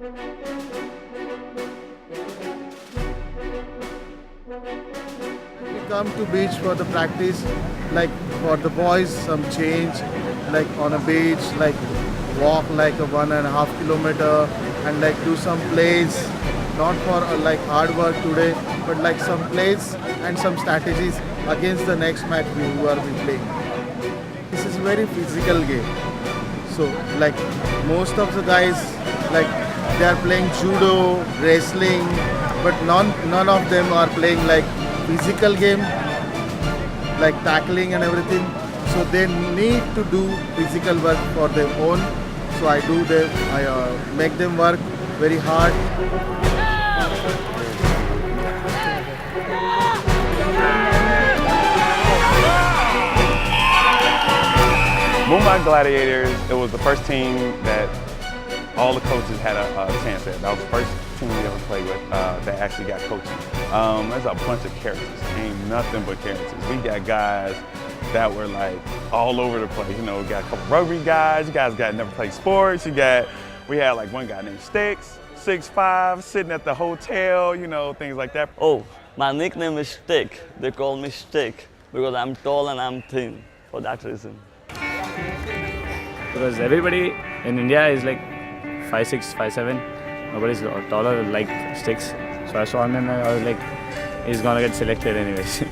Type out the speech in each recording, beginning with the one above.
We come to beach for the practice, like for the boys, some change, like on a beach, like walk like a 1.5 kilometer and like do some plays, not for like hard work today, but like some plays and some strategies against the next match we are playing. This is very physical game. So like most of the guys, like they are playing judo, wrestling, but none of them are playing like physical game, like tackling and everything. So they need to do physical work for their own. So I make them work very hard. Mumbai Gladiators, it was the first team that all the coaches had a chance at. That was the first team we ever played with that actually got coaching. There's a bunch of characters, ain't nothing but characters. We got guys that were like all over the place. You know, we got a couple rugby guys, you guys got never played sports, we had like one guy named Sticks, 6'5", sitting at the hotel, you know, things like that. Oh, my nickname is Stick. They call me Stick because I'm tall and I'm thin, for that reason. Because everybody in India is like 5'6", 5'7". Nobody's taller like Sticks. So I saw him and I was like, he's gonna get selected anyways.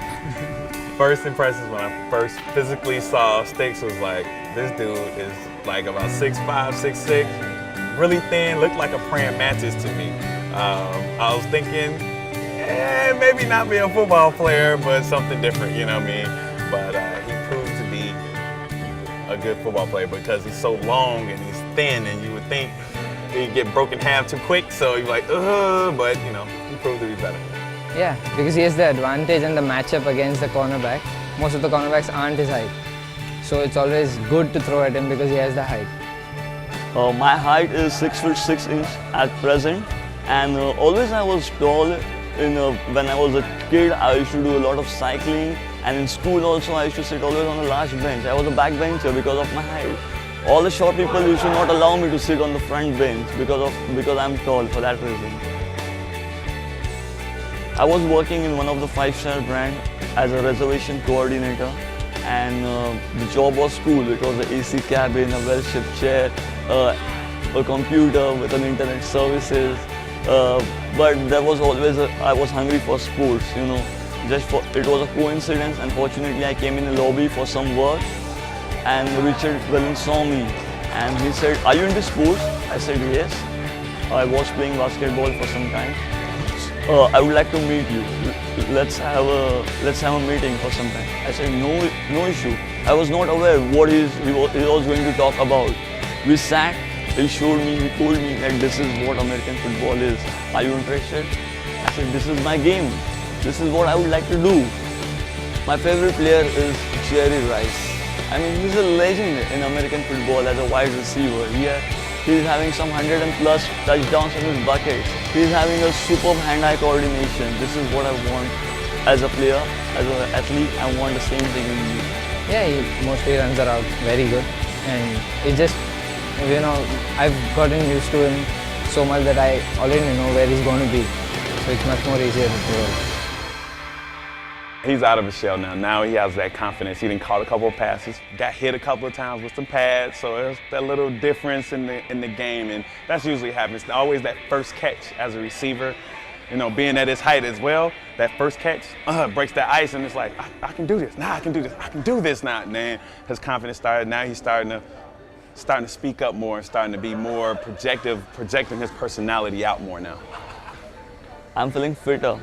First impressions when I first physically saw Sticks was like, this dude is like about 6'5", 6'6", really thin, looked like a praying mantis to me. I was thinking, maybe not be a football player, but something different, you know what I mean? But he proved to be a good football player because he's so long and he's thin, and you would think he'd get broken in half too quick, so you're like, but you know, he proved to be better. Yeah, because he has the advantage and the matchup against the cornerback. Most of the cornerbacks aren't his height. So it's always good to throw at him because he has the height. My height is 6'6" at present, and always I was tall. When I was a kid, I used to do a lot of cycling, and in school also I used to sit always on a large bench. I was a backbencher because of my height. All the short people used to not allow me to sit on the front bench because I'm tall, for that reason. I was working in one of the 5-star brands as a reservation coordinator, and the job was cool. It was an AC cabin, a well-shaped chair, a computer with an internet services. But there was always I was hungry for sports, you know. It was a coincidence, and fortunately I came in the lobby for some work, and Richard Wellen saw me, and he said, "Are you into sports?" I said, "Yes." I was playing basketball for some time. I would like to meet you. Let's have a meeting for some time. I said, no issue. I was not aware what he was going to talk about. We sat. He showed me. He told me that this is what American football is. Are you interested? I said, this is my game. This is what I would like to do. My favorite player is Jerry Rice. I mean, he's a legend in American football as a wide receiver. He's having some 100+ touchdowns in his buckets. He's having a superb hand-eye coordination. This is what I want as a player, as an athlete. I want the same thing in me. Yeah, he mostly runs around very good, and it just, you know, I've gotten used to him so much that I already know where he's going to be. So it's much more easier to throw. He's out of his shell now. Now he has that confidence. He done caught a couple of passes, got hit a couple of times with some pads, so there's that little difference in the game, and that's usually happens. Always that first catch as a receiver, you know, being at his height as well, that first catch breaks that ice, and it's like, I can do this. Now I can do this. I can do this now. And then his confidence started. Now he's starting to speak up more, starting to be more projecting his personality out more now. I'm feeling fitter,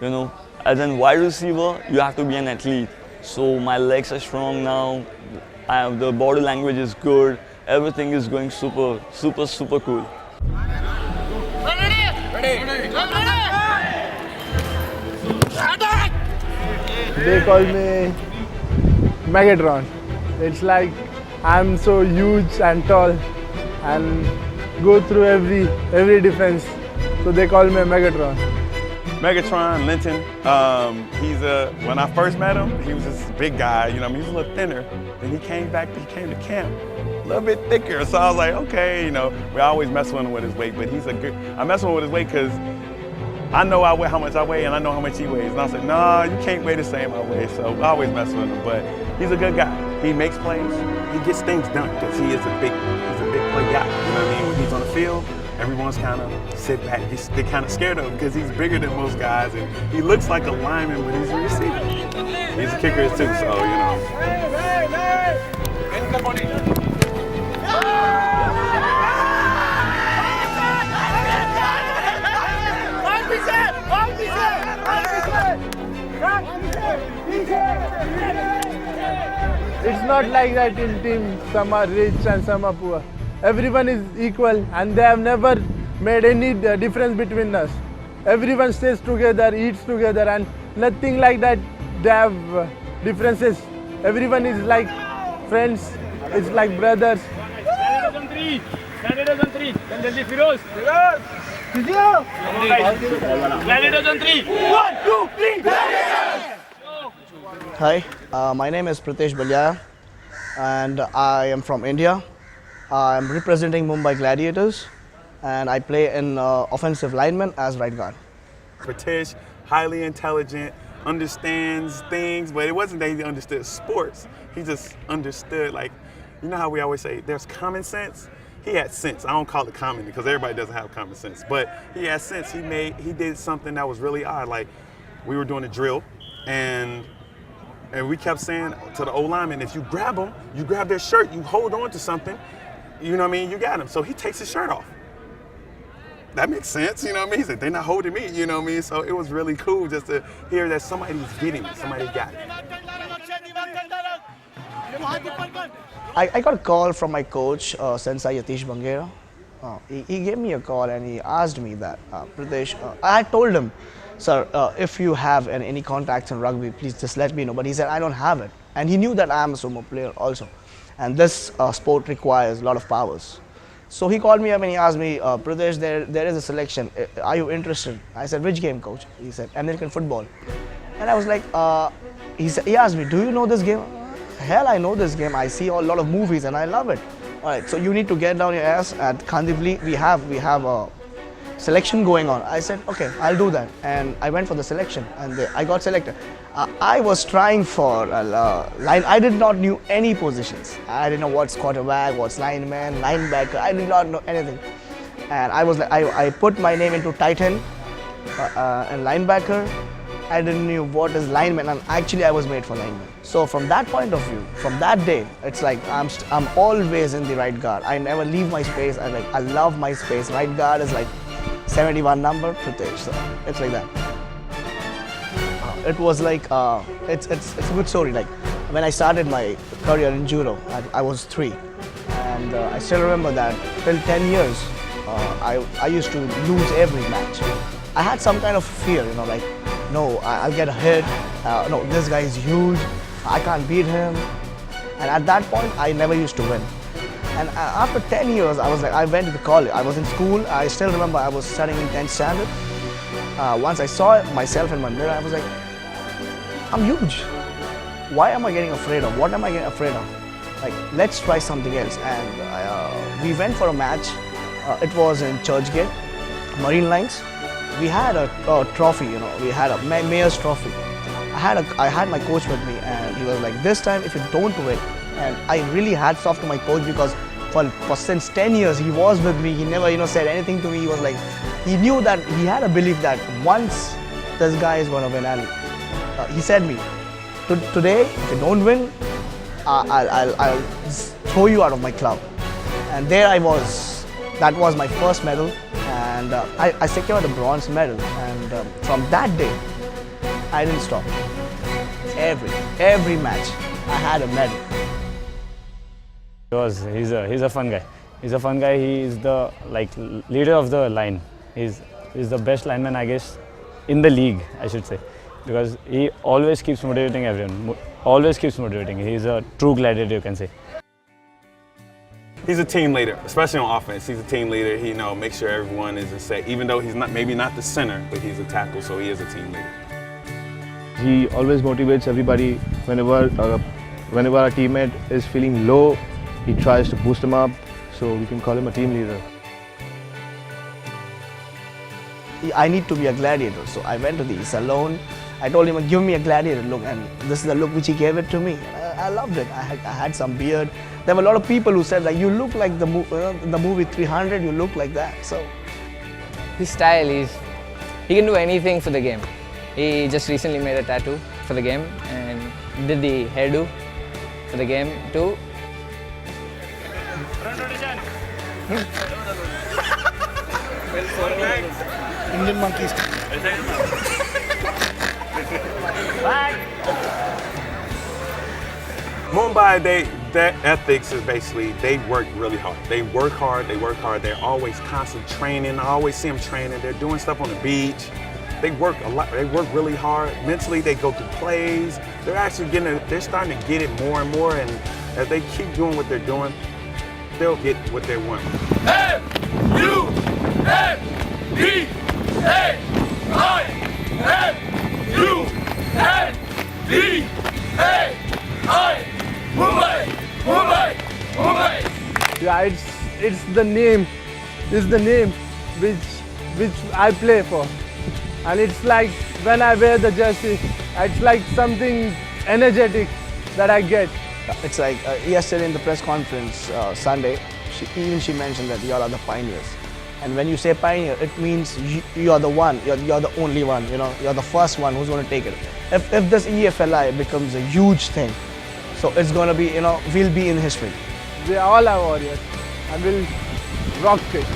you know. As a wide receiver, you have to be an athlete. So my legs are strong now. The body language is good. Everything is going super cool. They call me Megatron. It's like I'm so huge and tall and go through every defense. So they call me Megatron. Megatron, Linton, when I first met him, he was this big guy, you know, he was a little thinner. Then he came to camp, a little bit thicker. So I was like, okay, you know, we always mess with him with his weight, but I mess with him with his weight because I know how much I weigh and I know how much he weighs. And I said, no, you can't weigh the same I weigh. So I always mess with him, but he's a good guy. He makes plays, he gets things done because he's a big play guy. You know what I mean? When he's on the field, everyone's kind of sit back. They're kind of scared of him because he's bigger than most guys, and he looks like a lineman, but he's a receiver. He's a kicker too, so you know. It's not like that in team. Some are rich and some are poor. Everyone is equal and they have never made any difference between us. Everyone stays together, eats together, and nothing like that. They have differences. Everyone is like friends. It's like brothers. Gladiators on three. Gladiators on three. Then Delhi Firoz. Gladiators on three. 1, 2, 3. Gladiators! Hi, my name is Pritesh Balyaya and I am from India. I'm representing Mumbai Gladiators and I play in offensive lineman as right guard. Pritesh, highly intelligent, understands things, but it wasn't that he understood sports. He just understood, like, you know how we always say there's common sense? He had sense. I don't call it common because everybody doesn't have common sense, but he had sense. He did something that was really odd. Like, we were doing a drill and we kept saying to the O-lineman, if you grab them, you grab their shirt, you hold on to something, you know what I mean, you got him. So he takes his shirt off. That makes sense, you know what I mean? He said, they're not holding me, you know what I mean? So it was really cool just to hear that somebody's getting me, somebody got it. I got a call from my coach, Sensei Yatish Bangera. He gave me a call and he asked me that, Pritesh, I told him, sir, if you have any contacts in rugby, please just let me know. But he said, I don't have it. And he knew that I am a sumo player also. And this sport requires a lot of powers. So he called me up and he asked me, Pradesh, there is a selection. Are you interested? I said, which game, coach? He said, American football. And I was like, he asked me, do you know this game? Hell, I know this game. I see a lot of movies and I love it. All right, so you need to get down your ass at Kandivli. We have a selection going on. I said, okay, I'll do that. And I went for the selection and I got selected. I was trying for a line. I did not know any positions. I didn't know what's quarterback, what's lineman, linebacker. I did not know anything. And I was like, I put my name into tight end and linebacker. I didn't know what is lineman, and actually I was made for lineman. So from that point of view, from that day, it's like I'm always in the right guard. I never leave my space. I love my space. Right guard is like 71 number, Pritesh. So it's like that. It was like it's a good story. Like when I started my career in judo, I was 3, and I still remember that till 10 years, I used to lose every match. I had some kind of fear, you know, like, no, I'll get a hit. No, this guy is huge. I can't beat him. And at that point, I never used to win. And after 10 years, I went to the college. I was in school. I still remember I was studying in 10th standard. Once I saw myself in my mirror, I was like, I'm huge. Why am I getting afraid of? What am I getting afraid of? Like, let's try something else. And we went for a match. It was in Churchgate, Marine Lines. We had a trophy, you know, we had a mayor's trophy. I had my coach with me and he was like, this time if you don't win, and I really hats off to my coach because for since 10 years he was with me, he never, you know, said anything to me. He was like, he knew that, he had a belief that once this guy is going to win, and he said me, today if you don't win, I'll throw you out of my club. And there I was, that was my first medal. And I secured a bronze medal, and from that day, I didn't stop. Every match, I had a medal. He's a fun guy. He's a fun guy. He is the leader of the line. He's the best lineman, I guess, in the league, I should say, because he always keeps motivating everyone. Always keeps motivating. He's a true gladiator, you can say. He's a team leader, especially on offense. He's a team leader. He makes sure everyone is in set, even though he's maybe not the center, but he's a tackle, so he is a team leader. He always motivates everybody. Whenever our teammate is feeling low, he tries to boost him up. So we can call him a team leader. I need to be a gladiator, so I went to the salon. I told him, give me a gladiator look, and this is the look which he gave it to me. I loved it. I had some beard. There were a lot of people who said, like, you look like the movie 300, you look like that. So His style is, he can do anything for the game. He just recently made a tattoo for the game and did the hairdo for the game too. Indian monkeys. Mumbai, their ethics is basically they work really hard. They work hard. They're always constant training. I always see them training. They're doing stuff on the beach. They work a lot. They work really hard. Mentally, they go through plays. They're actually they're starting to get it more and more. And as they keep doing what they're doing, they'll get what they want. Mumbai! Yeah, it's the name. It's the name which I play for. And it's like when I wear the jersey, it's like something energetic that I get. It's like yesterday in the press conference, Sunday, she mentioned that you all are the pioneers. And when you say pioneer, it means you are the one, you're the only one, you're the first one who's going to take it. If this EFLI becomes a huge thing, so it's going to be, we'll be in history. We all are warriors and we'll rock it.